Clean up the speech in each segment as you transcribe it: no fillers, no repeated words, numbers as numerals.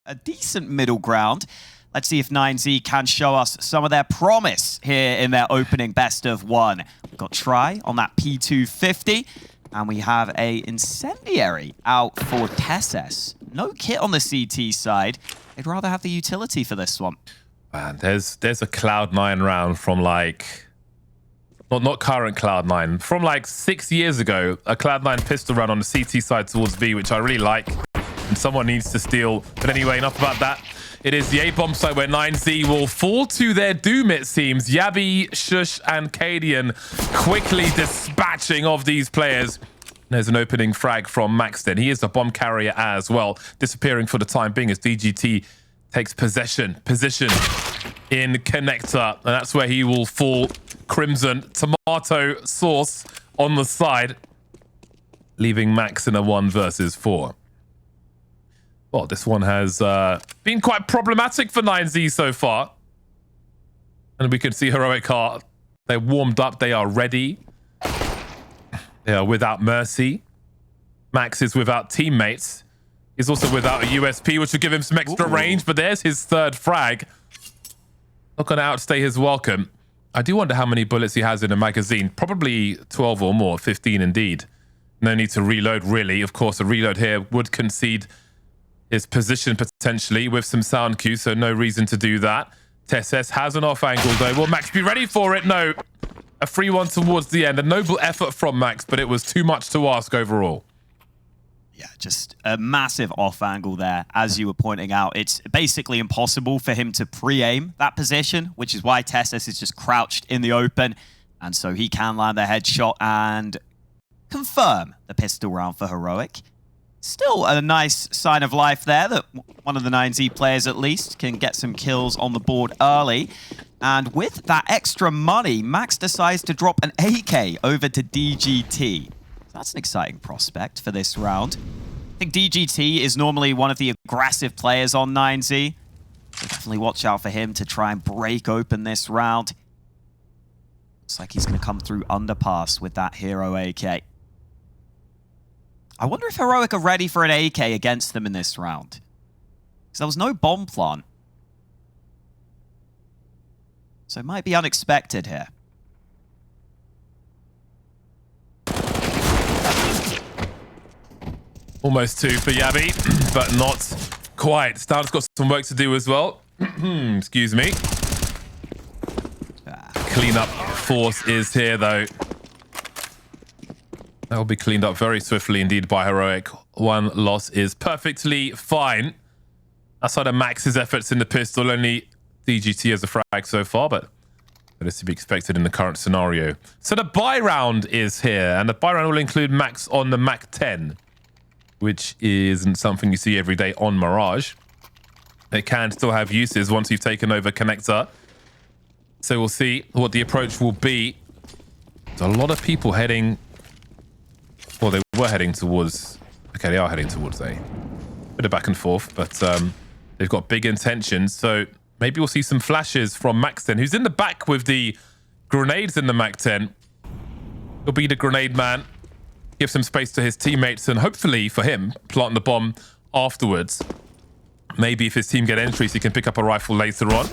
a decent middle ground. Let's see if 9Z can show us some of their promise here in their opening best of one. We've got Try on that P250, and we have a Incendiary out for TeSS. No kit on the CT side. They'd rather have the utility for this one. Man, there's a Cloud9 round from like... Not current Cloud9. From like 6 years ago, a Cloud9 pistol round on the CT side towards B, which I really like. And someone needs to steal. But anyway, enough about that. It is the A-bomb site where 9Z will fall to their doom, it seems. Yabby, sjuush, and cadiaN quickly dispatching of these players. There's an opening frag from maxten. He is a bomb carrier as well, disappearing for the time being as DGT takes position in connector. And that's where he will fall. Crimson tomato sauce on the side, leaving Max in a 1 versus 4. Well, this one has been quite problematic for 9Z so far. And we can see Heroic are, they're warmed up, they are ready. They are without mercy. Max is without teammates. He's also without a USP, which will give him some extra range, but there's his third frag. Not going to outstay his welcome. I do wonder how many bullets he has in a magazine. Probably 12 or more, 15 indeed. No need to reload, really. Of course, a reload here would concede his position potentially with some sound cues, so no reason to do that. TeSS has an off angle though. Will Max be ready for it? No. A free one towards the end. A noble effort from Max, but it was too much to ask overall. Yeah, just a massive off angle there. As you were pointing out, it's basically impossible for him to pre-aim that position, which is why TeSS is just crouched in the open. And so he can land the headshot and confirm the pistol round for Heroic. Still a nice sign of life there that one of the 9Z players at least can get some kills on the board early. And with that extra money, Max decides to drop an AK over to DGT. So that's an exciting prospect for this round. I think DGT is normally one of the aggressive players on 9Z. So definitely watch out for him to try and break open this round. Looks like he's going to come through underpass with that hero AK. I wonder if Heroic are ready for an AK against them in this round. Because there was no bomb plant. So it might be unexpected here. Almost 2 for Yabby, but not quite. stavn's got some work to do as well. Excuse me. Cleanup force is here though. That will be cleaned up very swiftly indeed by Heroic. 1 loss is perfectly fine. Outside of Max's efforts in the pistol, only DGT has a frag so far, but that is to be expected in the current scenario. So the buy round is here, and the buy round will include Max on the Mac-10, which isn't something you see every day on Mirage. It can still have uses once you've taken over connector. So we'll see what the approach will be. There's a lot of people heading... Well, they were heading towards... Okay, they are heading towards A. Bit of back and forth, but they've got big intentions. So maybe we'll see some flashes from maxten, who's in the back with the grenades in the Mac-10. He'll be the grenade man. Give some space to his teammates, and hopefully for him, plant the bomb afterwards. Maybe if his team get entries, he can pick up a rifle later on.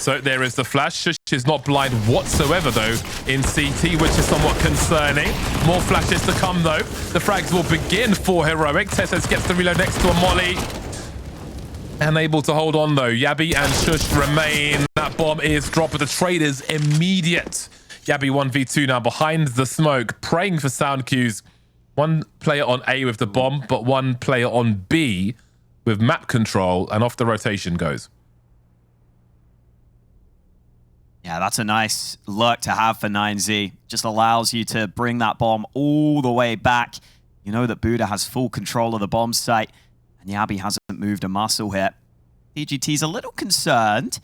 So there is the flash. sjuush is not blind whatsoever, though, in CT, which is somewhat concerning. More flashes to come, though. The frags will begin for Heroic. TeSS gets the reload next to a molly. Unable to hold on, though. Yabby and sjuush remain. That bomb is dropped, but the trade is immediate. Yabby 1v2 now behind the smoke, praying for sound cues. 1 player on A with the bomb, but 1 player on B with map control, and off the rotation goes. Yeah, that's a nice lurk to have for 9Z. Just allows you to bring that bomb all the way back. You know that Buda has full control of the bomb site, and Yabby hasn't moved a muscle here. DGT's a little concerned.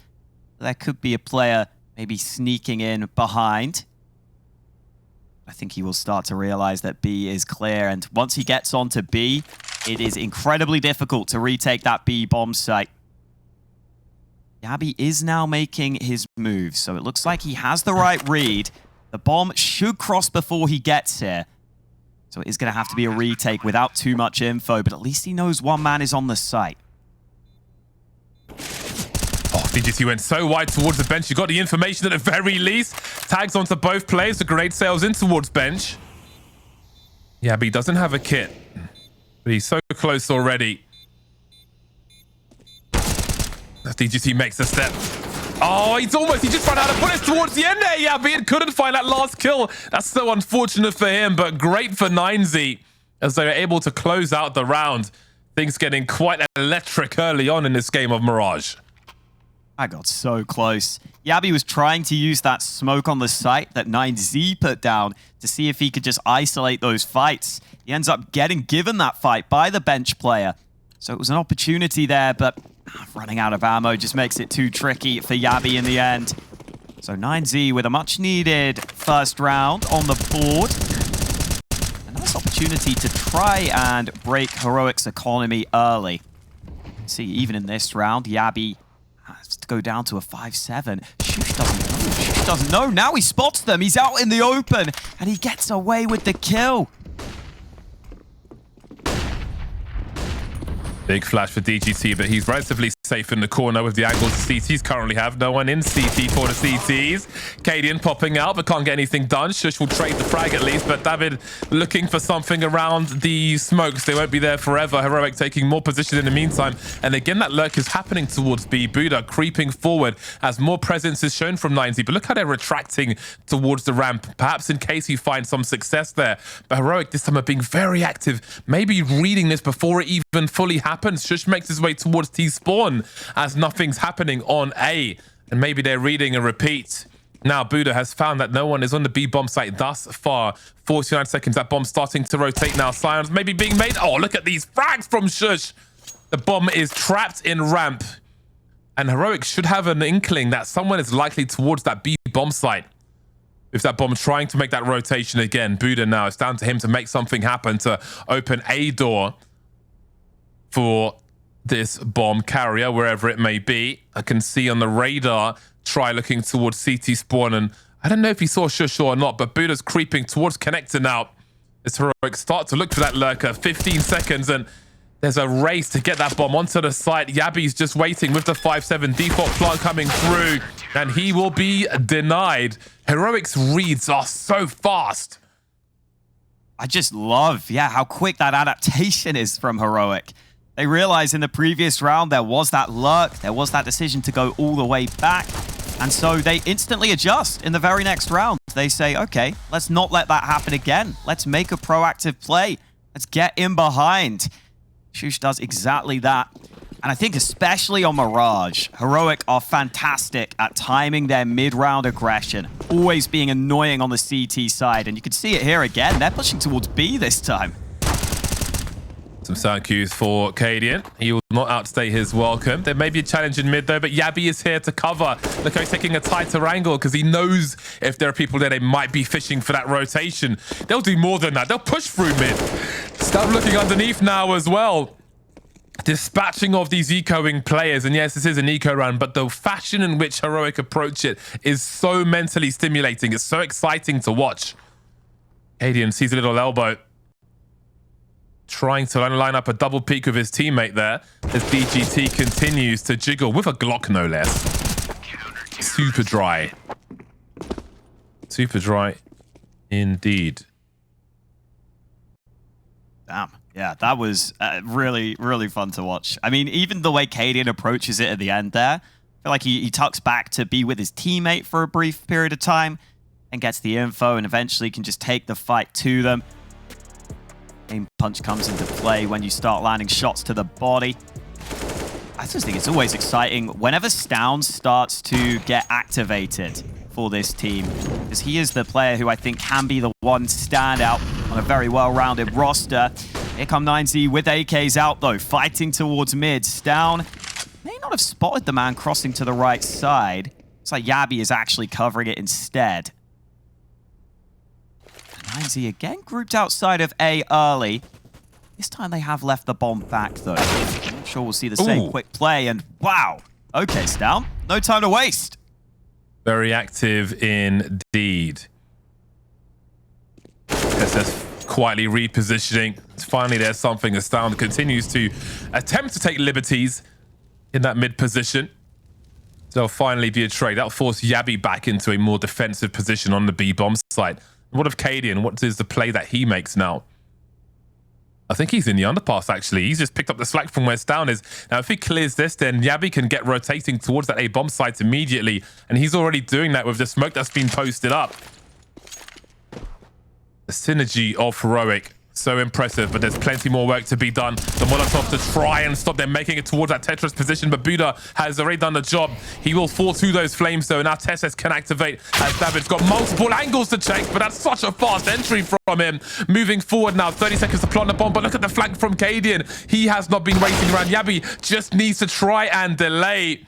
There could be a player maybe sneaking in behind. I think he will start to realize that B is clear, and once he gets onto B, it is incredibly difficult to retake that B bomb site. Yabby is now making his move, so it looks like he has the right read. The bomb should cross before he gets here. So it is going to have to be a retake without too much info, but at least he knows 1 man is on the site. Oh, DGT went so wide towards the bench. You got the information at the very least. Tags onto both players. The grenade sails in towards bench. Yeah, but he doesn't have a kit. But he's so close already. As DGT makes a step. Oh, he just ran out of bullets towards the end there. Yeah, but he couldn't find that last kill. That's so unfortunate for him, but great for 9Z as they were able to close out the round. Things getting quite electric early on in this game of Mirage. I got so close. Yabi was trying to use that smoke on the site that 9Z put down to see if he could just isolate those fights. He ends up getting given that fight by the bench player. So it was an opportunity there, but running out of ammo just makes it too tricky for Yabi in the end. So 9Z with a much needed first round on the board. A nice opportunity to try and break Heroic's economy early. See, even in this round, Yabi has to go down to a 5-7. sjuush doesn't know. sjuush doesn't know. Now he spots them. He's out in the open, and he gets away with the kill. Big flash for DGT, but he's relatively safe in the corner with the angles the CTs currently have. No one in CT for the CTs. cadiaN popping out, but can't get anything done. sjuush will trade the frag at least, but David looking for something around the smokes. They won't be there forever. Heroic taking more position in the meantime. And again, that lurk is happening towards B. Buda creeping forward as more presence is shown from 9Z. But look how they're retracting towards the ramp, perhaps in case he finds some success there. But Heroic this time are being very active, maybe reading this before it even fully happens. sjuush makes his way towards T-spawn as nothing's happening on A. And maybe they're reading a repeat. Now Buda has found that no one is on the B bomb site thus far. 49 seconds, that bomb starting to rotate now. Scions maybe being made. Oh, look at these frags from sjuush. The bomb is trapped in ramp. And Heroic should have an inkling that someone is likely towards that B bomb site. With that bomb trying to make that rotation again. Buda now, it's down to him to make something happen to open a door for this bomb carrier, wherever it may be. I can see on the radar, try looking towards CT spawn, and I don't know if he saw sjuush or not, but Buda's creeping towards connector now. As Heroic start to look for that lurker, 15 seconds, and there's a race to get that bomb onto the site. Yabi's just waiting with the 5-7 default plant coming through, and he will be denied. Heroic's reads are so fast. I just love, how quick that adaptation is from Heroic. They realized in the previous round there was that lurk, there was that decision to go all the way back, and so they instantly adjust in the very next round. They say, okay, let's not let that happen again. Let's make a proactive play. Let's get in behind. sjuush does exactly that. And I think especially on Mirage, Heroic are fantastic at timing their mid-round aggression, always being annoying on the CT side. And you can see it here again. They're pushing towards B this time. Some sound cues for cadiaN. He will not outstay his welcome. There may be a challenge in mid though, but Yabi is here to cover. Look how he's taking a tighter angle because he knows if there are people there, they might be fishing for that rotation. They'll do more than that. They'll push through mid. Start looking underneath now as well. Dispatching of these ecoing players. And yes, this is an eco round, but the fashion in which Heroic approach it is so mentally stimulating. It's so exciting to watch. cadiaN sees a little elbow. Trying to line up a double peek with his teammate there as DGT continues to jiggle with a Glock, no less. Super dry. Super dry indeed. Damn. Yeah, that was really, really fun to watch. I mean, even the way cadiaN approaches it at the end there, I feel like he tucks back to be with his teammate for a brief period of time and gets the info and eventually can just take the fight to them. Aim punch comes into play when you start landing shots to the body. I just think it's always exciting whenever stavn starts to get activated for this team, because he is the player who I think can be the one standout on a very well-rounded roster. Here come 9Z with AKs out though, fighting towards mid. stavn may not have spotted the man crossing to the right side. It's like Yabi is actually covering it instead. 9Z again grouped outside of A early. This time they have left the bomb back though. I'm sure we'll see the same quick play, and wow. Okay, stavn, no time to waste. Very active indeed. SS quietly repositioning. Finally there's something as stavn continues to attempt to take liberties in that mid position. So there'll finally be a trade. That'll force Yabby back into a more defensive position on the B-bomb site. What of cadiaN? What is the play that he makes now? I think he's in the underpass, actually. He's just picked up the slack from where stavn is. Now, if he clears this, then Yabby can get rotating towards that A-bomb site immediately. And he's already doing that with the smoke that's been posted up. The synergy of Heroic. So impressive, but there's plenty more work to be done. The Molotov to try and stop them making it towards that Tetris position, but Buda has already done the job. He will fall through those flames, though. Now TeSS can activate as David's got multiple angles to check, but that's such a fast entry from him. Moving forward now, 30 seconds to plant the bomb, but look at the flank from cadiaN. He has not been waiting around. Yabby just needs to try and delay,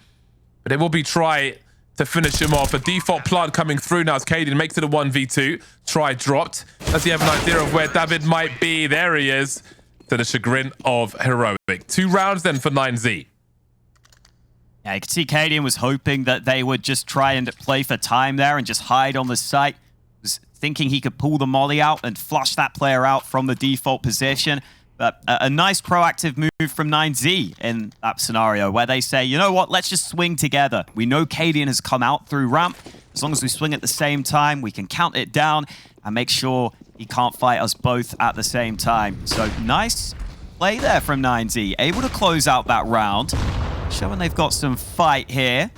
but it will be try to finish him off. A default plant coming through now as cadiaN makes it a 1v2. Try dropped. Does he have an idea of where David might be? There he is, to the chagrin of Heroic. 2 rounds then for 9Z. Yeah, you could see cadiaN was hoping that they would just try and play for time there and just hide on the site. Was thinking he could pull the molly out and flush that player out from the default position. But a nice proactive move from 9Z in that scenario where they say, you know what, let's just swing together. We know cadiaN has come out through ramp. As long as we swing at the same time, we can count it down and make sure he can't fight us both at the same time. So nice play there from 9Z. Able to close out that round. Showing they've got some fight here,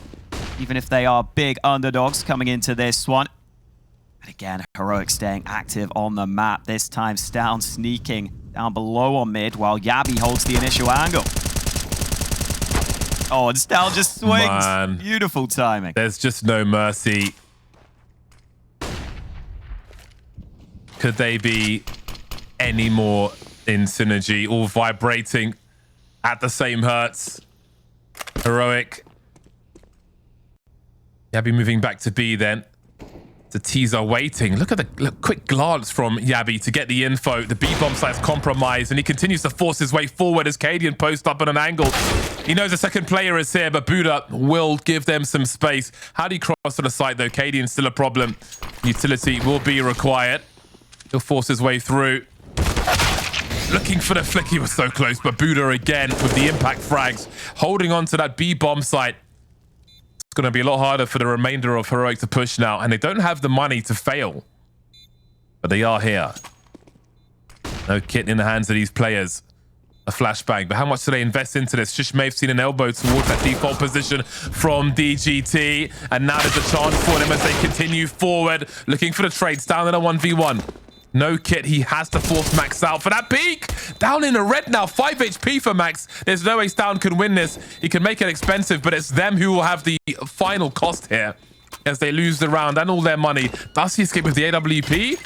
even if they are big underdogs coming into this one. And again, Heroic staying active on the map. This time, stavn sneaking down below on mid while Yabby holds the initial angle. Oh, and stavn just swings. Man. Beautiful timing. There's just no mercy. Could they be any more in synergy, all vibrating at the same hertz? Heroic. Yabby moving back to B then. The teaser waiting. Look at the quick glance from Yabby to get the info. The B-bomb site's compromised, and he continues to force his way forward as cadiaN posts up at an angle. He knows the second player is here, but Buda will give them some space. How do you cross to the site, though? cadiaN's still a problem. Utility will be required. He'll force his way through. Looking for the flick. He was so close, but Buda again with the impact frags. Holding on to that B-bomb site. It's going to be a lot harder for the remainder of Heroic to push now, and they don't have the money to fail. But they are here. No kit in the hands of these players. A flashbang, but how much do they invest into this? sjuush may have seen an elbow towards that default position from DGT, and now there's a chance for them as they continue forward, looking for the trades down in a 1v1. No kit, he has to force Max out for that peak. Down in the red now, 5 HP for Max. There's no way stavn can win this. He can make it expensive, but it's them who will have the final cost here as they lose the round and all their money. Does he escape with the AWP?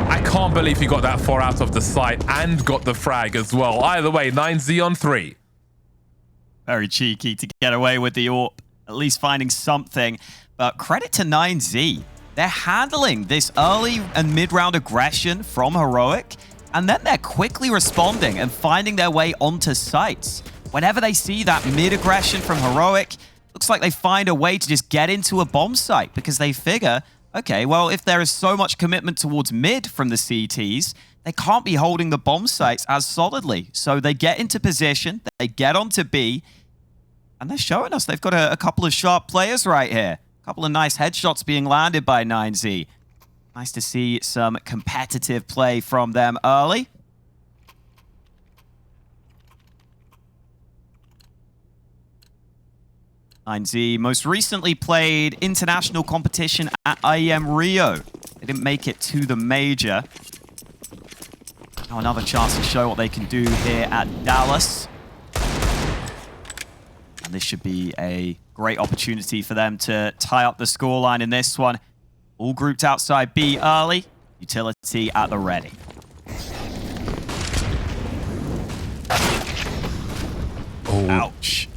I can't believe he got that far out of the site and got the frag as well. Either way, 9Z on 3. Very cheeky to get away with the AWP, at least finding something. But credit to 9Z. They're handling this early and mid-round aggression from Heroic, and then they're quickly responding and finding their way onto sites. Whenever they see that mid-aggression from Heroic, looks like they find a way to just get into a bomb site because they figure, okay, well, if there is so much commitment towards mid from the CTs, they can't be holding the bomb sites as solidly. So they get into position, they get onto B, and they're showing us they've got a couple of sharp players right here. A couple of nice headshots being landed by 9Z. Nice to see some competitive play from them early. IEM most recently played international competition at IEM Rio. They didn't make it to the major. Now another chance to show what they can do here at Dallas. And this should be a great opportunity for them to tie up the scoreline in this one. All grouped outside B early. Utility at the ready. Oh. Ouch.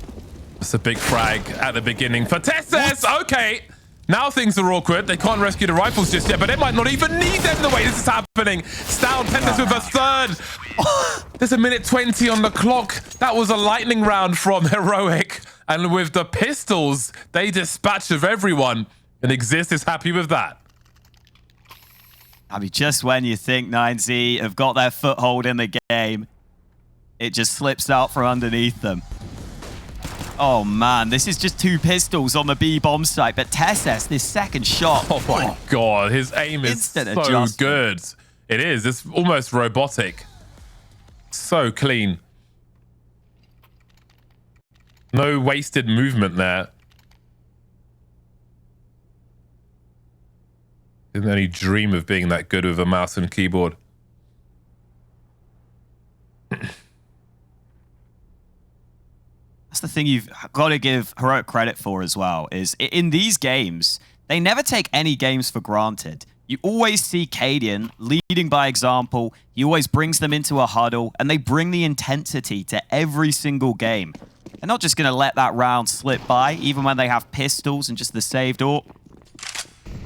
It's a big frag at the beginning for TeSS. Okay. Now things are awkward. They can't rescue the rifles just yet, but they might not even need them the way this is happening. stavn TeSS with a third. There's a minute 20 on the clock. That was a lightning round from Heroic. And with the pistols, they dispatch of everyone. And Exist is happy with that. I mean, just when you think 9Z have got their foothold in the game, it just slips out from underneath them. Oh man, this is just 2 pistols on the B bomb site, but TeSS, this second shot. Oh my God, his aim is Instant so adjustment. good. It is. It's almost robotic. So clean. No wasted movement there. Didn't only dream of being that good with a mouse and keyboard. That's the thing you've got to give Heroic credit for as well, is in these games, they never take any games for granted. You always see cadiaN leading by example. He always brings them into a huddle, and they bring the intensity to every single game. They're not just going to let that round slip by, even when they have pistols and just the saved AWP.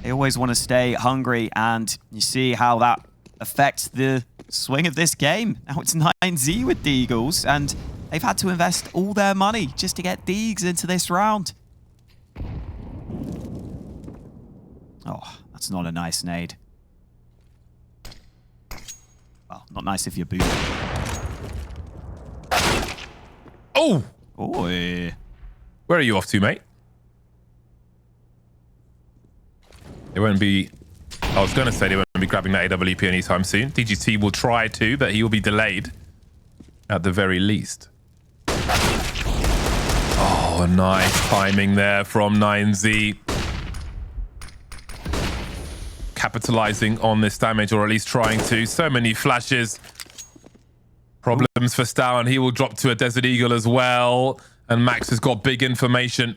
They always want to stay hungry, and you see how that affects the swing of this game. Now it's 9Z with Deagles, and they've had to invest all their money just to get Deags into this round. Oh, that's not a nice nade. Well, not nice if you're booted. Oh! Oi. Where are you off to, mate? They won't be... I was going to say they won't be grabbing that AWP anytime soon. DGT will try to, but he will be delayed at the very least. Oh, nice timing there from 9Z. Capitalizing on this damage, or at least trying to. So many flashes. Problems for stavn. He will drop to a Desert Eagle as well. And Max has got big information.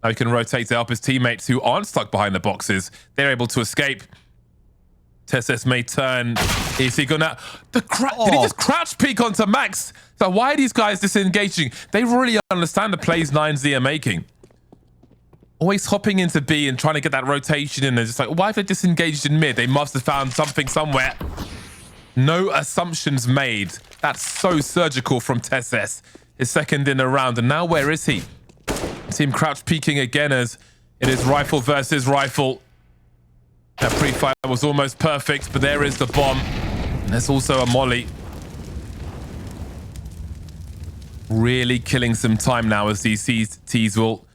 Now he can rotate to help his teammates who aren't stuck behind the boxes. They're able to escape. TeSS may turn. Is he gonna... Did he just crouch peek onto Max? So why are these guys disengaging? They really understand the plays 9Z are making. Always hopping into B and trying to get that rotation in. They're just like, why have they disengaged in mid? They must have found something somewhere. No assumptions made. That's so surgical from TeSS. His second in a round. And now where is he? See him crouch peeking again as it is rifle versus rifle. That pre-fire was almost perfect, but there is the bomb. And there's also a molly. Really killing some time now as these CTs will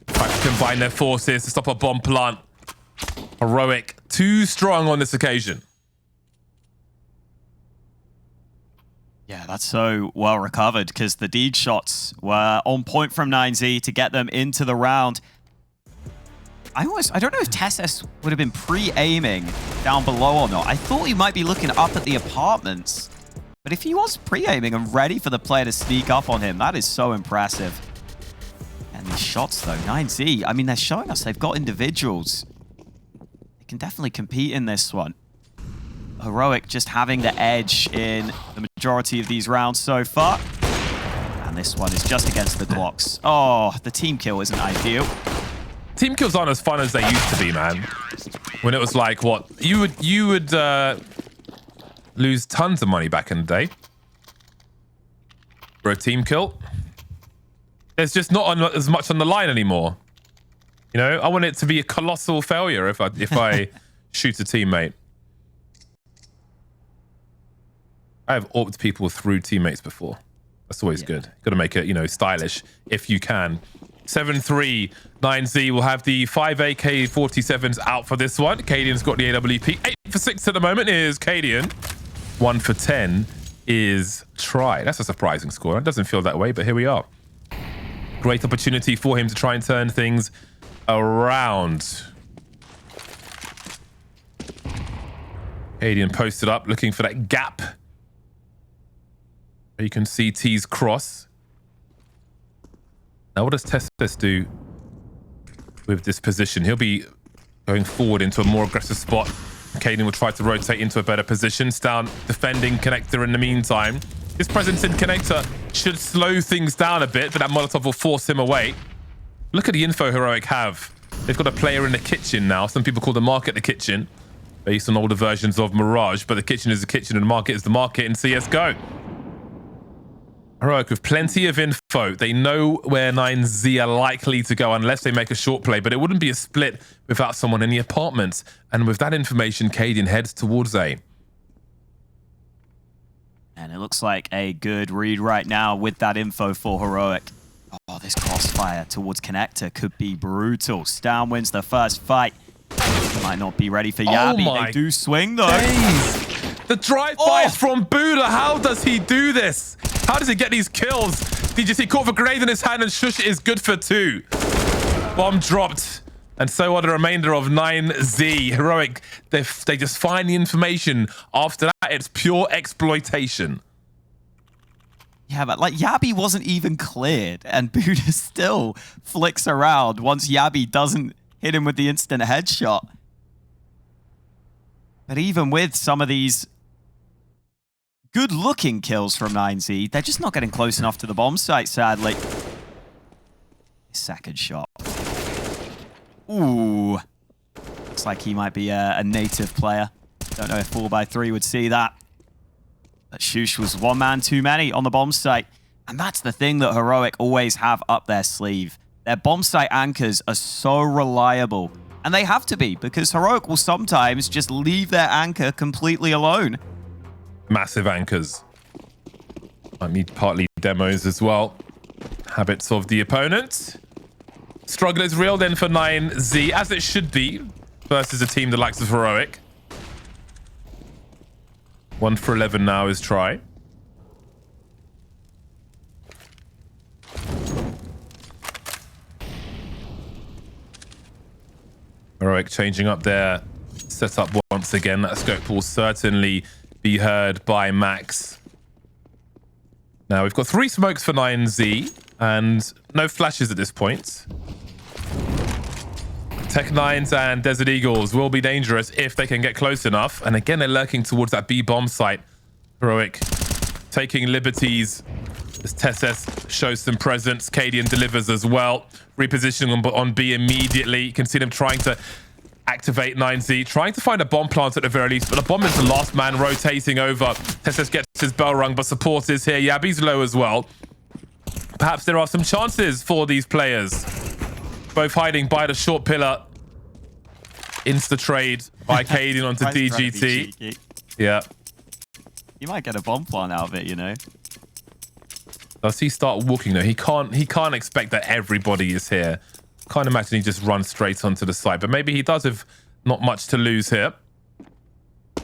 try to combine their forces to stop a bomb plant. Heroic, too strong on this occasion. Yeah, that's so well recovered because the Deag shots were on point from 9Z to get them into the round. I don't know if TeSS would have been pre-aiming down below or not. I thought he might be looking up at the apartments. But if he was pre-aiming and ready for the player to sneak up on him, that is so impressive. And these shots though, 9Z, I mean, they're showing us they've got individuals. They can definitely compete in this one. Heroic just having the edge in the majority of these rounds so far. And this one is just against the clocks. Oh, the team kill isn't ideal. Team kills aren't as fun as they used to be, man. When it was like, what? You would lose tons of money back in the day for a team kill. There's just not as much on the line anymore. You know, I want it to be a colossal failure if I shoot a teammate. I have AWP'd people through teammates before. That's always good. Got to make it, you know, stylish if you can. 7-3, 9Z will have the 5 AK-47s out for this one. cadiaN's got the AWP. 8 for 6 at the moment is cadiaN. 1 for 10 is Try. That's a surprising score. It doesn't feel that way, but here we are. Great opportunity for him to try and turn things around. cadiaN posted up, looking for that gap. You can see T's cross. Now, what does TeSS do with this position? He'll be going forward into a more aggressive spot. cadiaN will try to rotate into a better position. stavn defending connector in the meantime. His presence in connector should slow things down a bit, but that Molotov will force him away. Look at the info Heroic have. They've got a player in the kitchen now. Some people call the market the kitchen, based on older versions of Mirage, but the kitchen is the kitchen and the market is the market in CSGO. Heroic with plenty of info. They know where 9Z are likely to go unless they make a short play, but it wouldn't be a split without someone in the apartments. And with that information, cadiaN heads towards A. And it looks like a good read right now with that info for Heroic. Oh, this crossfire towards connector could be brutal. stavn wins the first fight. Might not be ready for Yabi. Oh they do swing though. Days. The drive-bys from Buda. How does he do this? How does he get these kills? Did you see caught for grenade in his hand, and sjuush is good for 2. Bomb dropped. And so are the remainder of 9Z. Heroic, they just find the information. After that, it's pure exploitation. Yeah, but like Yabi wasn't even cleared, and Buda still flicks around once Yabi doesn't hit him with the instant headshot. But even with some of these good-looking kills from 9Z, they're just not getting close enough to the bomb site, sadly. Second shot. Ooh. Looks like he might be a native player. Don't know if 4x3 would see that. But sjuush was one man too many on the bomb site. And that's the thing that Heroic always have up their sleeve. Their bomb site anchors are so reliable. And they have to be, because Heroic will sometimes just leave their anchor completely alone. Massive anchors. I need partly demos as well. Habits of the opponent. Struggle is real then for 9Z, as it should be, versus a team that likes of Heroic. 1 for 11 now is try. Heroic changing up their setup once again. That scope will certainly be heard by Max. Now we've got 3 smokes for 9Z and no flashes at this point. Tech-9s and Desert Eagles will be dangerous if they can get close enough. And again, they're lurking towards that B bomb site. Heroic taking liberties as TeSS shows some presence. cadiaN delivers as well. Repositioning on B immediately. You can see them trying to activate 9Z, trying to find a bomb plant at the very least, but the bomb is the last man rotating over. TeSS gets his bell rung, but support is here. Yabi's low as well. Perhaps there are some chances for these players. Both hiding by the short pillar. Insta trade by cadiaN onto DGT. Yeah. You might get a bomb plant out of it, you know. Does he start walking though? He can't expect that everybody is here. Can't imagine he just runs straight onto the site, but maybe he does have not much to lose here.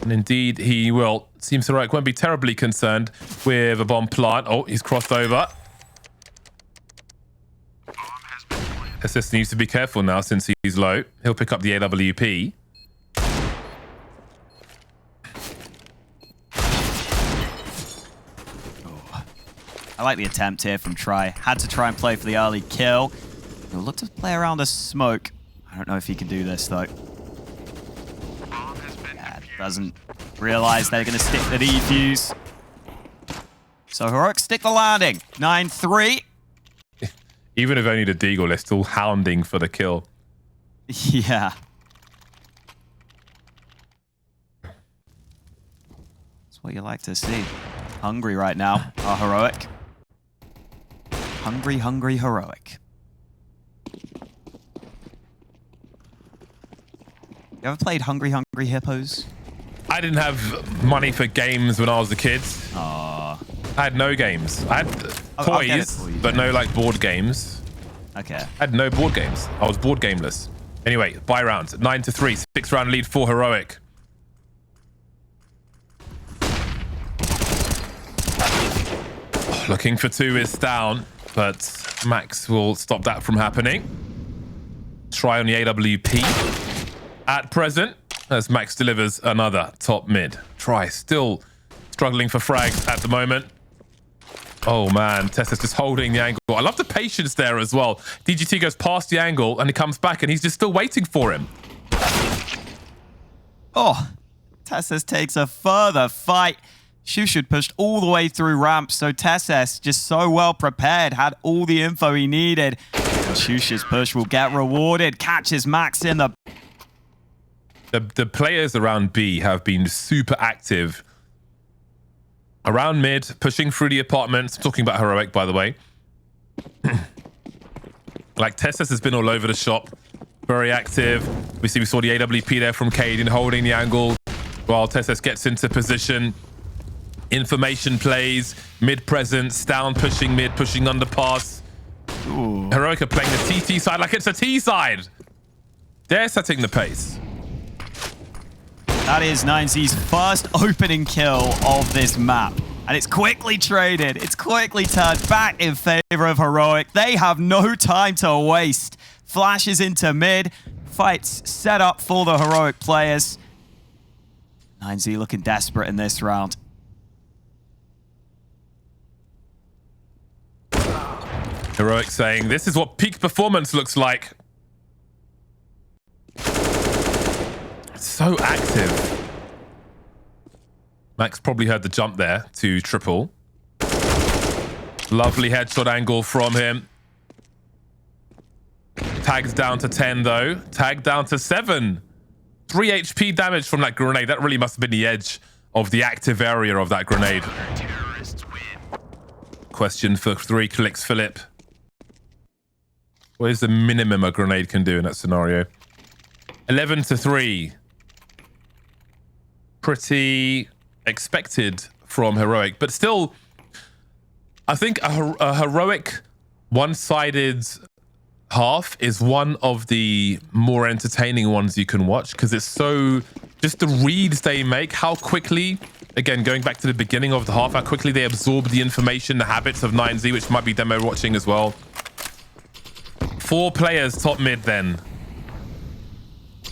And indeed he will. Seems Heroic won't be terribly concerned with a bomb plant. Oh, he's crossed over. TeSS needs to be careful now since he's low. He'll pick up the AWP. I like the attempt here from Try. Had to try and play for the early kill. He'll look to play around the smoke. I don't know if he can do this, though. Yeah, doesn't realize they're going to stick the defuse. So Heroic stick the landing. 9-3. Even if only the Deagle, they're still hounding for the kill. Yeah. That's what you like to see. Hungry right now, our Heroic. Hungry, hungry Heroic. You ever played Hungry, Hungry Hippos? I didn't have money for games when I was a kid. Aww. I had no games. I had toys, but no like board games. Okay. I had no board games. I was board gameless. Anyway, buy round. 9-3. 6-round lead for Heroic. Looking for 2 is stavn, but Max will stop that from happening. Try on the AWP. At present, as Max delivers another top mid. Try still struggling for frags at the moment. Oh man, TeSS just holding the angle. I love the patience there as well. DGT goes past the angle and he comes back and he's just still waiting for him. Oh, TeSS takes a further fight. sjuush had pushed all the way through ramp, so TeSS just so well prepared, had all the info he needed. And sjuush's push will get rewarded. Catches Max in the... The players around B have been super active. Around mid, pushing through the apartments. I'm talking about Heroic, by the way. Like, TeSS has been all over the shop. Very active. We saw the AWP there from cadiaN holding the angle while TeSS gets into position. Information plays. Mid presence. stavn pushing mid, pushing underpass. Ooh. Heroic are playing the TT side like it's a T side. They're setting the pace. That is cadiaN's first opening kill of this map. And it's quickly traded. It's quickly turned back in favor of Heroic. They have no time to waste. Flashes into mid. Fights set up for the Heroic players. cadiaN looking desperate in this round. Heroic saying, this is what peak performance looks like. It's so active. Max probably heard the jump there to triple. Lovely headshot angle from him. Tagged down to 10 though. Tagged down to 7. 3 HP damage from that grenade. That really must have been the edge of the active area of that grenade. Question for 3 clicks, Philip. What is the minimum a grenade can do in that scenario? 11 to 3. Pretty expected from Heroic, but still, I think a Heroic one-sided half is one of the more entertaining ones you can watch because it's so, just the reads they make, how quickly, again, going back to the beginning of the half, how quickly they absorb the information, the habits of cadiaN, which might be demo watching as well. 4 players top mid then.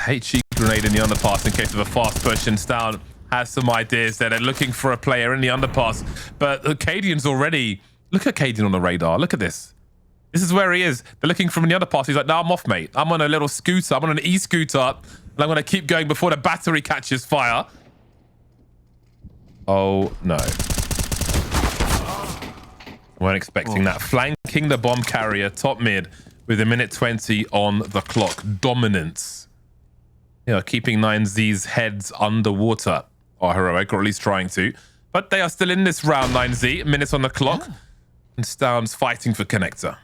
HE grenade in the underpass in case of a fast push, and stavn has some ideas there. They're looking for a player in the underpass, but cadiaN's already, look at cadiaN on the radar. Look at this. This is where he is. They're looking from the underpass. He's like, no, I'm off, mate. I'm on a little scooter. I'm on an e-scooter, and I'm going to keep going before the battery catches fire. Oh, no. Weren't expecting that. Flanking the bomb carrier, top mid, with a minute 20 on the clock. Dominance. You know, keeping cadiaN's heads underwater. Or Heroic, or at least trying to. But they are still in this round, cadiaN. Minutes on the clock. Yeah. And stavn's fighting for connector.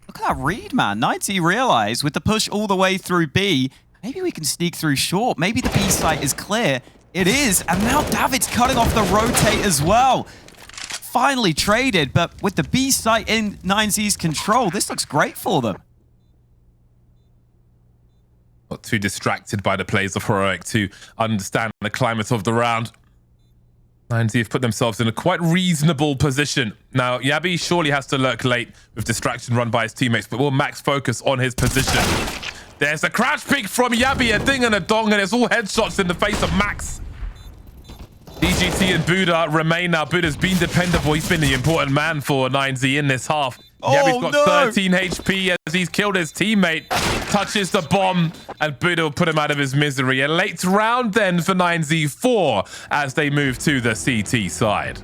Look at that read, man. cadiaN realized with the push all the way through B, maybe we can sneak through short. Maybe the B site is clear. It is. And now David's cutting off the rotate as well. Finally traded, but with the B site in cadiaN's control, this looks great for them. Not too distracted by the plays of Heroic to understand the climate of the round. cadiaN have put themselves in a quite reasonable position. Now, Yabi surely has to lurk late with distraction run by his teammates, but will Max focus on his position. There's a crouch peek from Yabi, a ding and a dong, and it's all headshots in the face of Max. DGT and Buda remain now. Buda's been dependable. He's been the important man for cadiaN in this half. Yabi's got 13 HP as he's killed his teammate. Touches the bomb, and Buda will put him out of his misery. A late round then for cadiaN 4 as they move to the CT side.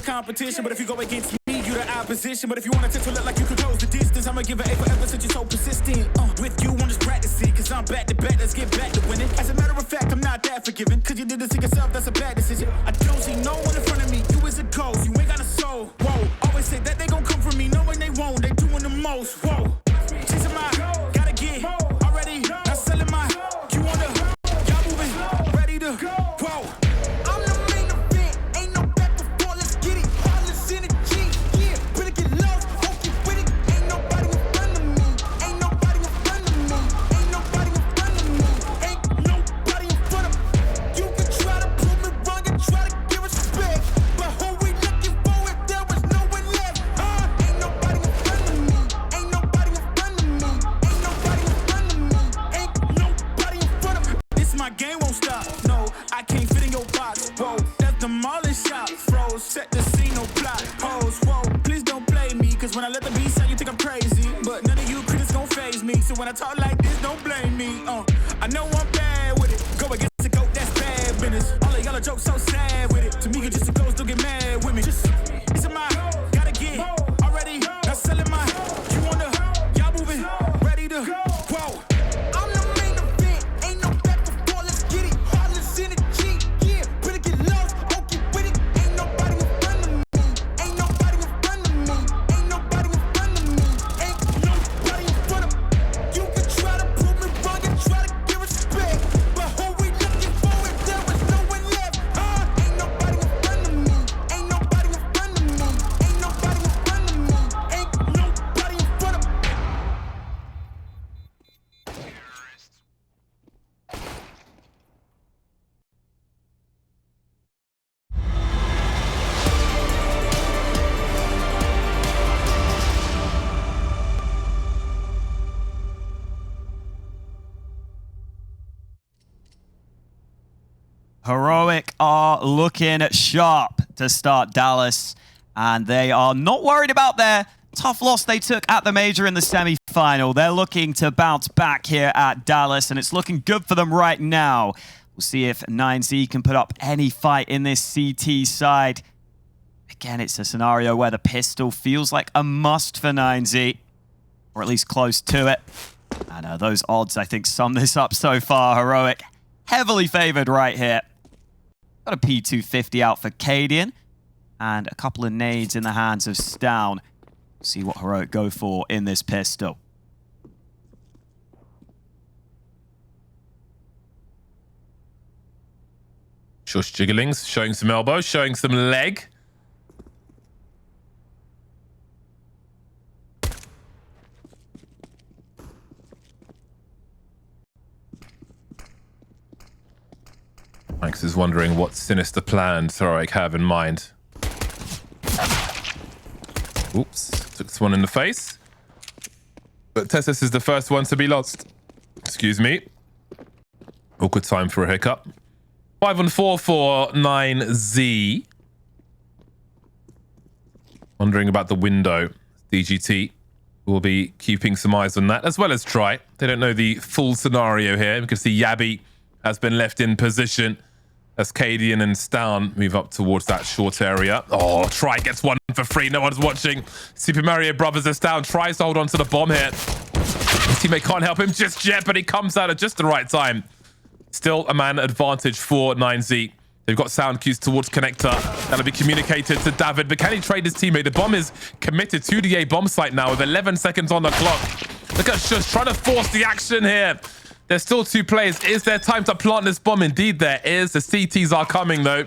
Competition, but if you go against me, you the opposition. But if you want to look like you can close the distance, I'ma give it A forever since you're so persistent. With you, I'm just practicing, cause I'm back to back, let's get back to winning. As a matter of fact, I'm not that forgiving, cause you did this to yourself, that's a bad decision. I don't see no one in front of me, you is a ghost, you ain't got a soul. Whoa, always say that they gon' come for me, knowing they won't, they doing the most. Whoa, chasing my, gotta get, already, not selling my, you on the, y'all moving, ready to, whoa. the beat sound, you think I'm crazy, but none of you critics gon' faze me. So when I talk like this, don't blame me. I know I'm bad with it. Go against the goat, that's bad business. All of y'all jokes so sad with it. To me, you just a ghost, don't get mad with me. Just, it's a my, gotta get already. Not selling my, you wanna, y'all moving, ready to whoa. I'm the main event, ain't no back and forth, let's get it. Heartless in the G, yeah, better get lost, okay with it. Ain't nobody in front of me, ain't nobody in front of me, ain't nobody in front of me, ain't nobody in front of me. You can try to prove me wrong and try to give respect, but who we looking for if there was no one left? Ain't nobody in front of me, ain't nobody in front of me, ain't nobody in front of me, ain't nobody in front of me. Heroic are looking sharp to start Dallas, and they are not worried about their tough loss they took at the major in the semi-final. They're looking to bounce back here at Dallas, and it's looking good for them right now. We'll see if 9Z can put up any fight in this CT side. Again, it's a scenario where the pistol feels like a must for 9Z, or at least close to it. And those odds, I think, sum this up so far. Heroic heavily favored right here. Got a P250 out for cadiaN, and a couple of nades in the hands of stavn. See what Heroic go for in this pistol. sjuush jigglings, showing some elbow, showing some leg. Max is wondering what sinister plans Heroic have in mind. Oops, took this one in the face. But Tessus is the first one to be lost. Excuse me. Awkward time for a hiccup. 5-4 for 9Z. Wondering about the window. DGT will be keeping some eyes on that, as well as Try. They don't know the full scenario here. We can see Yabby has been left in position as cadiaN and stavn move up towards that short area. Oh, Try gets one for free. No one's watching. Super Mario Brothers is down. Tries to hold on to the bomb here. His teammate can't help him just yet, but he comes out at just the right time. Still a man advantage for 9Z. They've got sound cues towards connector. That'll be communicated to David, but can he trade his teammate? The bomb is committed to the A bomb site now with 11 seconds on the clock. Look at sjuush trying to force the action here. There's still two players. Is there time to plant this bomb? Indeed there is. The CTs are coming though.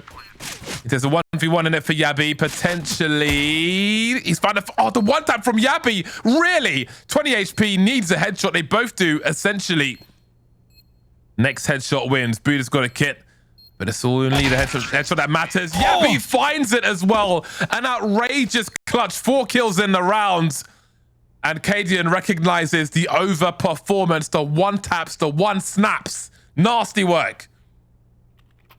There's a 1v1 in it for Yabby. Potentially. He's found the one tap from Yabby. Really? 20 HP needs a headshot. They both do, essentially. Next headshot wins. Buda's got a kit. But it's only the headshot that matters. Yabby finds it as well. An outrageous clutch. 4 kills in the round. And cadiaN recognizes the overperformance, the one taps, the one snaps. Nasty work.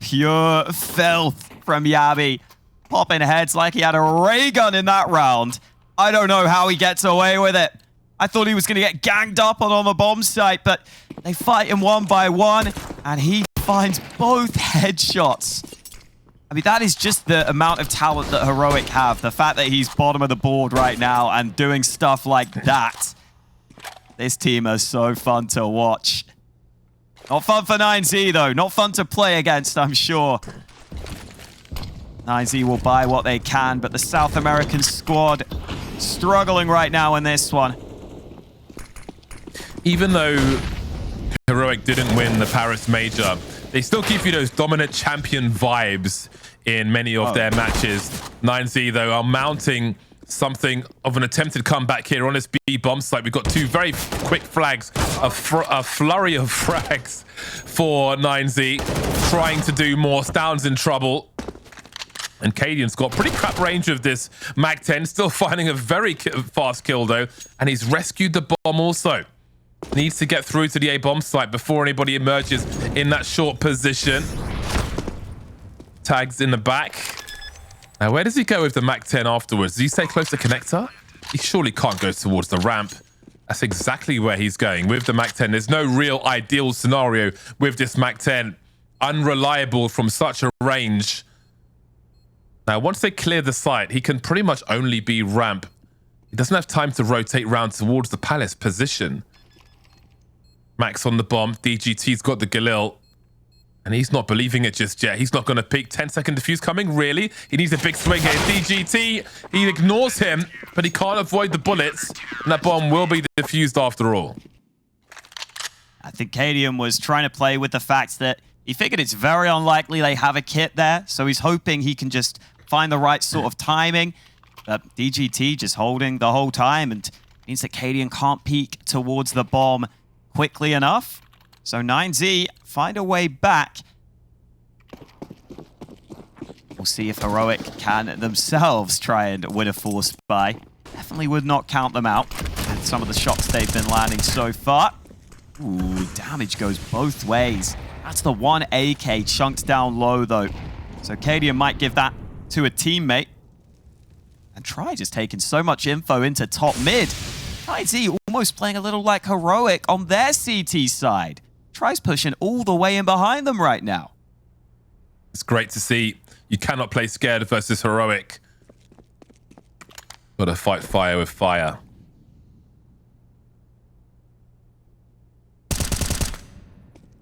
Pure filth from Yabby. Popping heads like he had a ray gun in that round. I don't know how he gets away with it. I thought he was going to get ganged up on the bomb site, but they fight him one by one, and he finds both headshots. I mean, that is just the amount of talent that Heroic have. The fact that he's bottom of the board right now and doing stuff like that. This team is so fun to watch. Not fun for 9Z, though. Not fun to play against, I'm sure. 9Z will buy what they can, but the South American squad struggling right now in this one. Even though Heroic didn't win the Paris Major, they still give you those dominant champion vibes in many of their matches. 9Z, though, are mounting something of an attempted comeback here on this B bomb site. We've got two very quick flags, a flurry of frags for 9Z, trying to do more. stavn's in trouble. And cadiaN's got pretty crap range of this Mag-10, still finding a very fast kill, though. And he's rescued the bomb also. Needs to get through to the A bomb site before anybody emerges in that short position. Tags in the back. Now, where does he go with the Mag-10 afterwards? Does he stay close to connector? He surely can't go towards the ramp. That's exactly where he's going with the MAC-10. There's no real ideal scenario with this MAC-10. Unreliable from such a range. Now, once they clear the site, he can pretty much only be ramp. He doesn't have time to rotate round towards the Palace position. Max on the bomb. DGT's got the Galil. And he's not believing it just yet. He's not going to peek. 10-second defuse coming, really? He needs a big swing here. DGT, he ignores him, but he can't avoid the bullets. And that bomb will be defused after all. I think cadiaN was trying to play with the fact that he figured it's very unlikely they have a kit there. So he's hoping he can just find the right sort of timing. But DGT just holding the whole time and means that cadiaN can't peek towards the bomb quickly enough. So 9Z find a way back. We'll see if Heroic can themselves try and win a forced buy. Definitely would not count them out with some of the shots they've been landing so far. Ooh, damage goes both ways. That's the one AK chunked down low though. So cadiaN might give that to a teammate. And Try just taking so much info into top mid. 9Z almost playing a little like Heroic on their CT side. Try's pushing all the way in behind them right now. It's great to see. You cannot play scared versus Heroic. Got to fight fire with fire.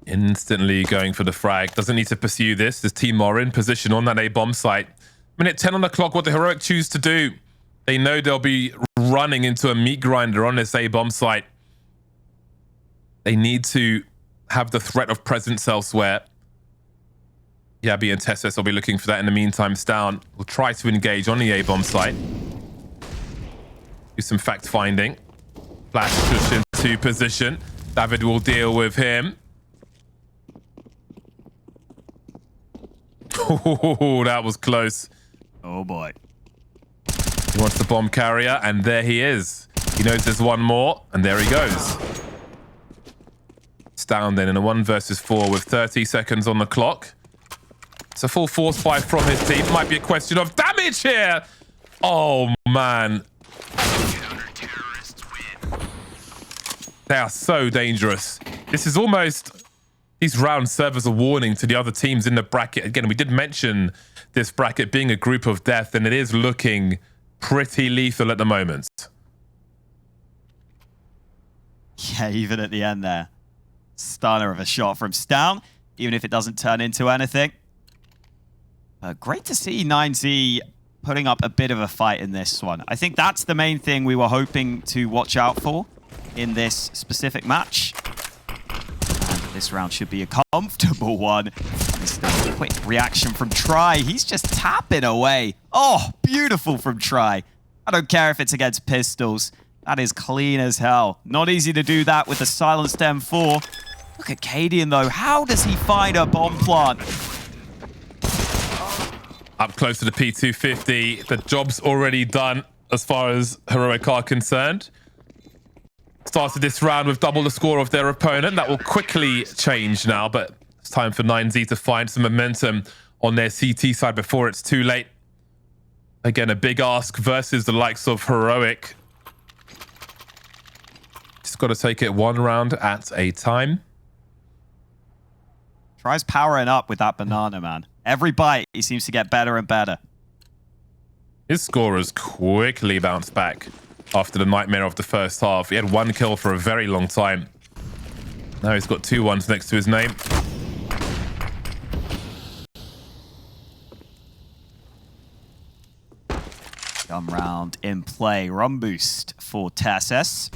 Instantly going for the frag. Doesn't need to pursue this. There's Team R in position on that A-bomb site. Minute 10 on the clock. What the Heroic choose to do. They know they'll be running into a meat grinder on this A-bomb site. They need to have the threat of presence elsewhere. Yabi and Tessus will be looking for that in the meantime. stavn will try to engage on the A-bomb site. Do some fact-finding. Flash push into position. David will deal with him. Oh, that was close. Oh boy. He wants the bomb carrier, and there he is. He knows there's one more, and there he goes. stavn then in a 1 versus 4 with 30 seconds on the clock. It's a full force buy from his team. Might be a question of damage here. Oh, man. They are so dangerous. This is almost... These rounds serve as a warning to the other teams in the bracket. Again, we did mention this bracket being a group of death, and it is looking pretty lethal at the moment. Yeah, even at the end there. Stunner of a shot from stavn, even if it doesn't turn into anything. Great to see 9Z putting up a bit of a fight in this one. I think that's the main thing we were hoping to watch out for in this specific match. This round should be a comfortable one. This quick reaction from Try. He's just tapping away. Oh, beautiful from Try. I don't care if it's against pistols. That is clean as hell. Not easy to do that with a silenced M4. Look at cadiaN though. How does he find a bomb plant? Up close to the P250. The job's already done as far as Heroic are concerned. Started this round with double the score of their opponent. That will quickly change now, but it's time for 9Z to find some momentum on their CT side before it's too late. Again, a big ask versus the likes of Heroic. Just got to take it one round at a time. Tries powering up with that banana, man. Every bite, he seems to get better and better. His score has quickly bounced back after the nightmare of the first half. He had 1 kill for a very long time. Now he's got 2 1s next to his name. Gun round in play. Run boost for Tessus.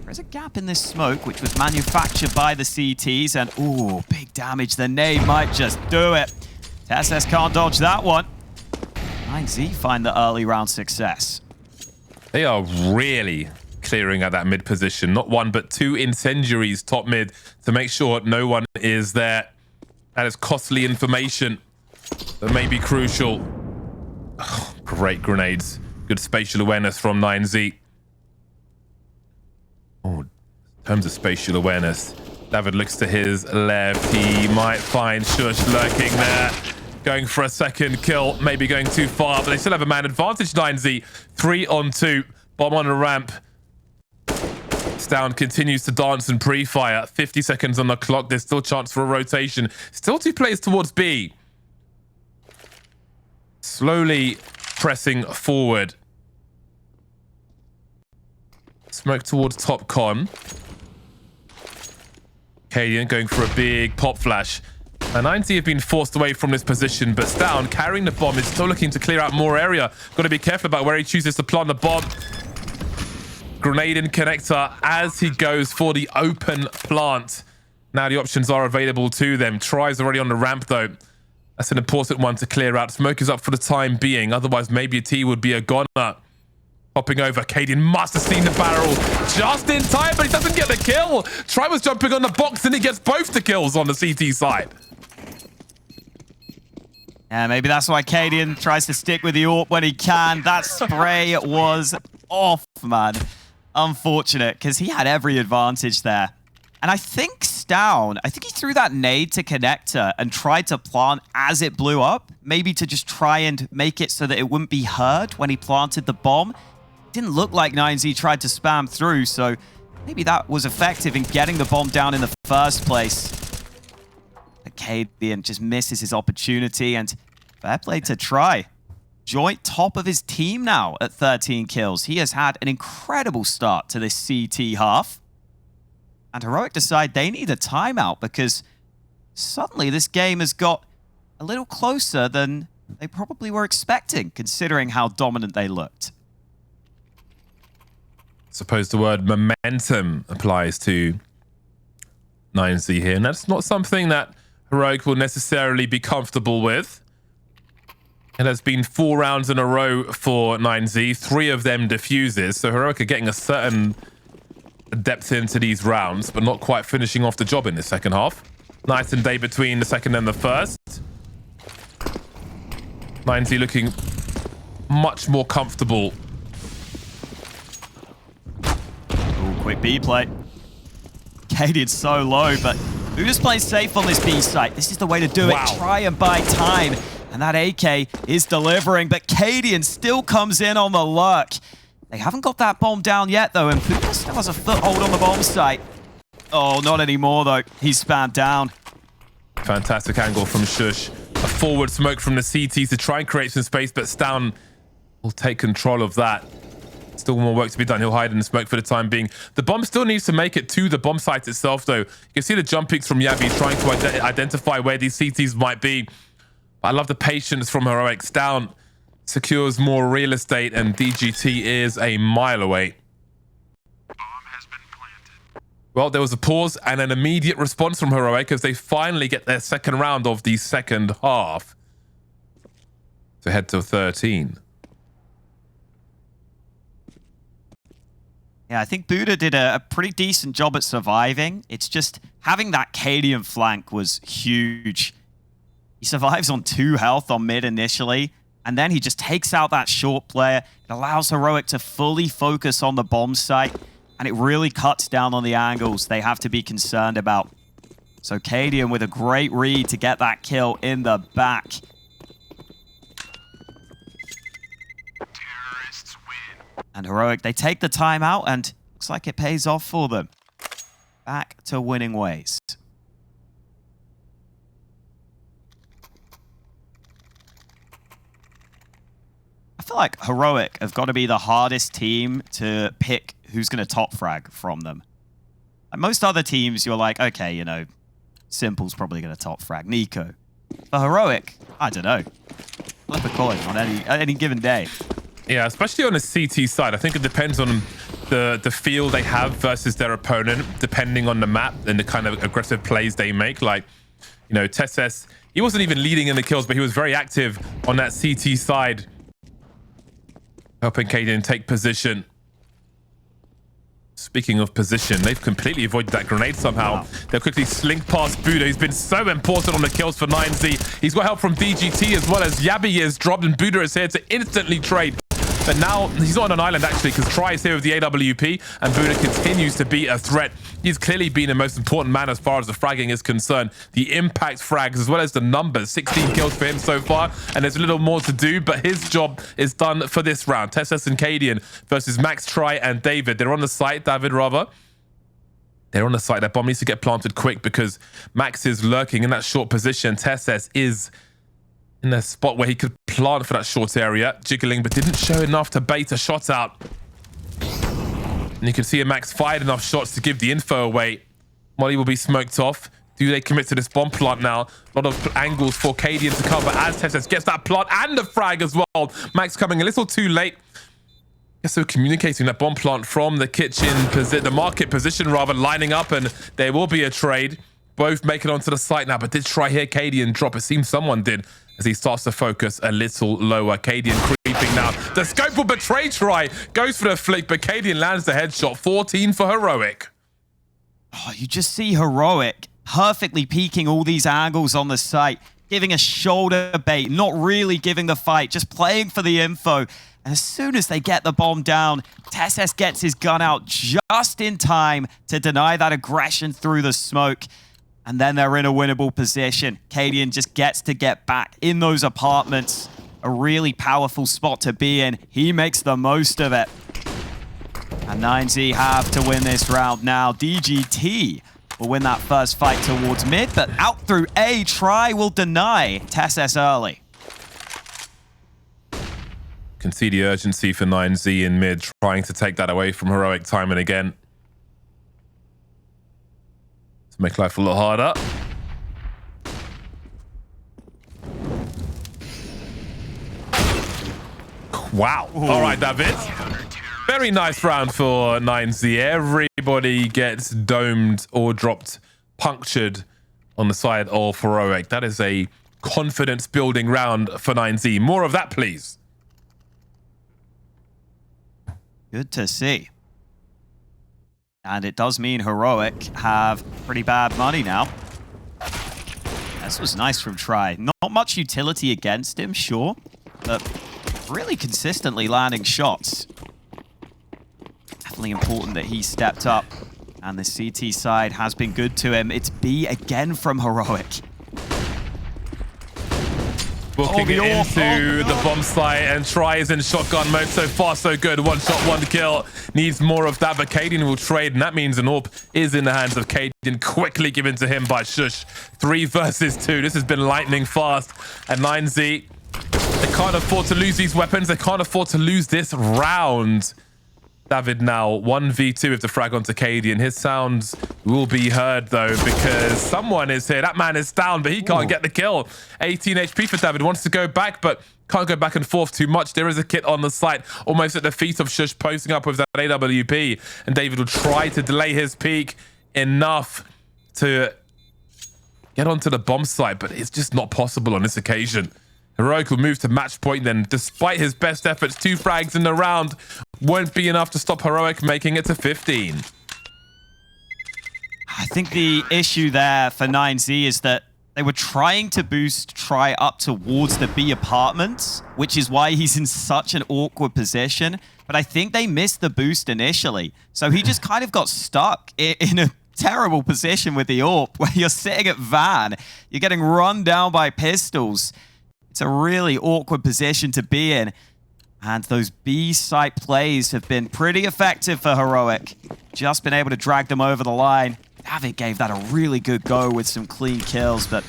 There's a gap in this smoke, which was manufactured by the CTs. And, ooh, big damage. The nade might just do it. Tessus can't dodge that one. 9Z find the early round success. They are really clearing at that mid position. Not 1, but 2 incendiaries top mid to make sure no one is there. That is costly information that may be crucial. Oh, great grenades. Good spatial awareness from 9Z. Oh, in terms of spatial awareness, David looks to his left. He might find sjuush lurking there. Going for a second kill, maybe going too far, but they still have a man advantage. 9Z 3 on 2. Bomb on the ramp. stavn continues to dance and pre-fire. 50 seconds on the clock. There's still chance for a rotation. Still 2 players towards B. Slowly pressing forward. Smoke towards top con. cadiaN going for a big pop flash. And 90 have been forced away from this position, but stavn carrying the bomb is still looking to clear out more area. Got to be careful about where he chooses to plant the bomb. Grenade in connector as he goes for the open plant. Now the options are available to them. Tries already on the ramp though. That's an important one to clear out. Smoke is up for the time being. Otherwise, maybe a T would be a goner. Hopping over. cadiaN must have seen the barrel just in time, but he doesn't get the kill. Try was jumping on the box and he gets both the kills on the CT side. Yeah, maybe that's why cadiaN tries to stick with the AWP when he can. That spray was off, man. Unfortunate, because he had every advantage there. And I think stavn, he threw that nade to connector and tried to plant as it blew up. Maybe to just try and make it so that it wouldn't be heard when he planted the bomb. It didn't look like 9Z tried to spam through, so maybe that was effective in getting the bomb down in the first place. But cadiaN just misses his opportunity, and fair play to try. Joint top of his team now at 13 kills. He has had an incredible start to this CT half. And Heroic decide they need a timeout because suddenly this game has got a little closer than they probably were expecting, considering how dominant they looked. Suppose the word momentum applies to 9Z here, and that's not something that Heroic will necessarily be comfortable with. It has been 4 rounds in a row for 9Z, 3 of them diffuses, so Heroic are getting a certain depth into these rounds, but not quite finishing off the job in the second half. Night and day between the second and the first. 9Z looking much more comfortable. Ooh, quick B play. cadiaN's so low, but buda's playing safe on this B site. This is the way to do it. Try and buy time. And that AK is delivering, but cadiaN still comes in on the luck. They haven't got that bomb down yet, though, and buda still has a foothold on the bomb site. Oh, not anymore, though. He's spammed down. Fantastic angle from sjuush. A forward smoke from the CT to try and create some space, but stavn will take control of that. Still more work to be done. He'll hide in the smoke for the time being. The bomb still needs to make it to the bomb site itself, though. You can see the jumpings from Yabi trying to identify where these CTs might be. I love the patience from Heroic. stavn secures more real estate, and DGT is a mile away. Bomb has been planted. Well, there was a pause and an immediate response from Heroic as they finally get their second round of the second half to head to 13. Yeah, I think buda did a pretty decent job at surviving. It's just having that cadiaN flank was huge. He survives on 2 health on mid initially, and then he just takes out that short player. It allows Heroic to fully focus on the bomb site, and it really cuts down on the angles they have to be concerned about. So cadiaN with a great read to get that kill in the back. Terrorists win. And Heroic, they take the timeout, and looks like it pays off for them. Back to winning ways. I feel like Heroic have got to be the hardest team to pick who's going to top frag from them. Like most other teams, you're like, okay, you know, Simple's probably going to top frag. Nico. For Heroic, I don't know. Flip a coin on any given day. Yeah, especially on the CT side. I think it depends on the feel they have versus their opponent, depending on the map and the kind of aggressive plays they make. Like, you know, TeSS, he wasn't even leading in the kills, but he was very active on that CT side, helping cadiaN take position. Speaking of position, they've completely avoided that grenade somehow. Wow. They'll quickly slink past buda, who's been so important on the kills for 9Z. He's got help from DGT as well as Yabi is dropped, and buda is here to instantly trade But now he's not on an island actually, because Try is here with the AWP and Buda continues to be a threat. He's clearly been the most important man as far as the fragging is concerned. The impact frags as well as the numbers, 16 kills for him so far, and there's a little more to do, but his job is done for this round. TeSeS and cadiaN versus Max, Try, and David. They're on the site, David rather. They're on the site. That bomb needs to get planted quick because Max is lurking in that short position. TeSeS is in a spot where he could plant for that short area, jiggling, but didn't show enough to bait a shot out. And you can see Max fired enough shots to give the info away. Molly will be smoked off. Do they commit to this bomb plant now? A lot of angles for cadiaN to cover as TeSeS gets that plant and the frag as well. Max coming a little too late. So communicating that bomb plant from the kitchen, the market position rather, lining up, and there will be a trade. Both make it onto the site now, but did Try here cadiaN drop? It seems someone did as he starts to focus a little lower. cadiaN creeping now. The scope will betray Try. Goes for the flick, but cadiaN lands the headshot. 14 for Heroic. Oh, you just see Heroic perfectly peeking all these angles on the site, giving a shoulder bait, not really giving the fight, just playing for the info. And as soon as they get the bomb down, TeSeS gets his gun out just in time to deny that aggression through the smoke. And then they're in a winnable position. cadiaN just gets to get back in those apartments. A really powerful spot to be in. He makes the most of it. And 9Z have to win this round now. DGT will win that first fight towards mid, but out through A, Try will deny TeSeS early. Can see the urgency for 9Z in mid, trying to take that away from Heroic time and again. To make life a lot harder. Wow. Ooh. All right, David. Very nice round for 9Z. Everybody gets domed or dropped, punctured on the side of Heroic. That is a confidence-building round for 9Z. More of that, please. Good to see. And it does mean Heroic have pretty bad money now. This was nice from Try. Not much utility against him, sure, but really consistently landing shots. Definitely important that he stepped up. And the CT side has been good to him. It's B again from Heroic. Booking it into the bomb site, and Try is in shotgun mode. So far, so good. One shot, one kill. Needs more of that, but cadiaN will trade, and that means an AWP is in the hands of cadiaN. Quickly given to him by sjuush. 3 versus 2. This has been lightning fast. And 9Z, they can't afford to lose these weapons. They can't afford to lose this round. David now 1v2 with the frag onto cadiaN. His sounds will be heard though, because someone is here. That man is down, but he can't get the kill. 18 HP for David. Wants to go back, but can't go back and forth too much. There is a kit on the site, almost at the feet of sjuush, posting up with that AWP. And David will try to delay his peak enough to get onto the bomb site, but it's just not possible on this occasion. Heroic will move to match point then. Despite his best efforts, 2 frags in the round won't be enough to stop Heroic, making it to 15. I think the issue there for 9Z is that they were trying to boost Try up towards the B apartments, which is why he's in such an awkward position. But I think they missed the boost initially. So he just kind of got stuck in a terrible position with the AWP, where you're sitting at Van, you're getting run down by pistols. It's a really awkward position to be in. And those B site plays have been pretty effective for Heroic. Just been able to drag them over the line. David gave that a really good go with some clean kills, but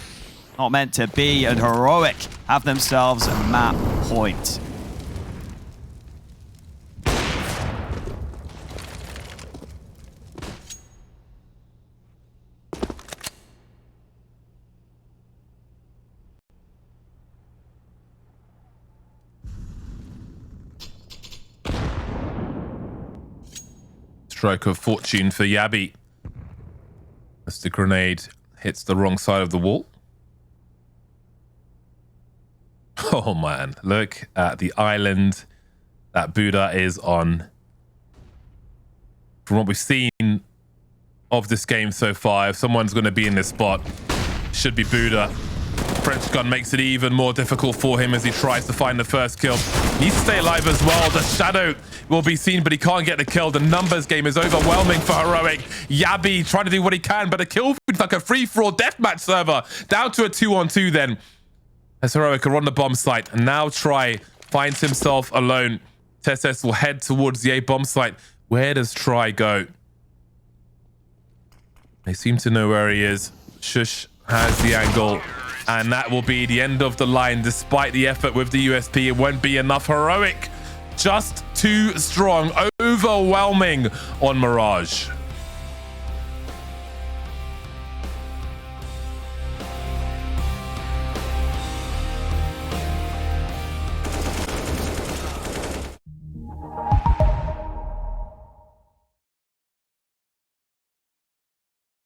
not meant to be. And Heroic have themselves a map point. Stroke of fortune for Yabby as the grenade hits the wrong side of the wall. Oh man, look at the island that Buda is on. From what we've seen of this game so far, if someone's going to be in this spot, should be Buda. French gun makes it even more difficult for him as he tries to find the first kill. Needs to stay alive as well. The shadow will be seen, but he can't get the kill. The numbers game is overwhelming for Heroic. Yabi trying to do what he can, but the kill feed's like a free-for-all deathmatch server. Down to a 2-on-2 then. As Heroic are on the bomb site, and now Try finds himself alone. TeSeS will head towards the A bomb site. Where does Try go? They seem to know where he is. sjuush has the angle, and that will be the end of the line. Despite the effort with the USP, it won't be enough. Heroic just too strong, overwhelming on Mirage.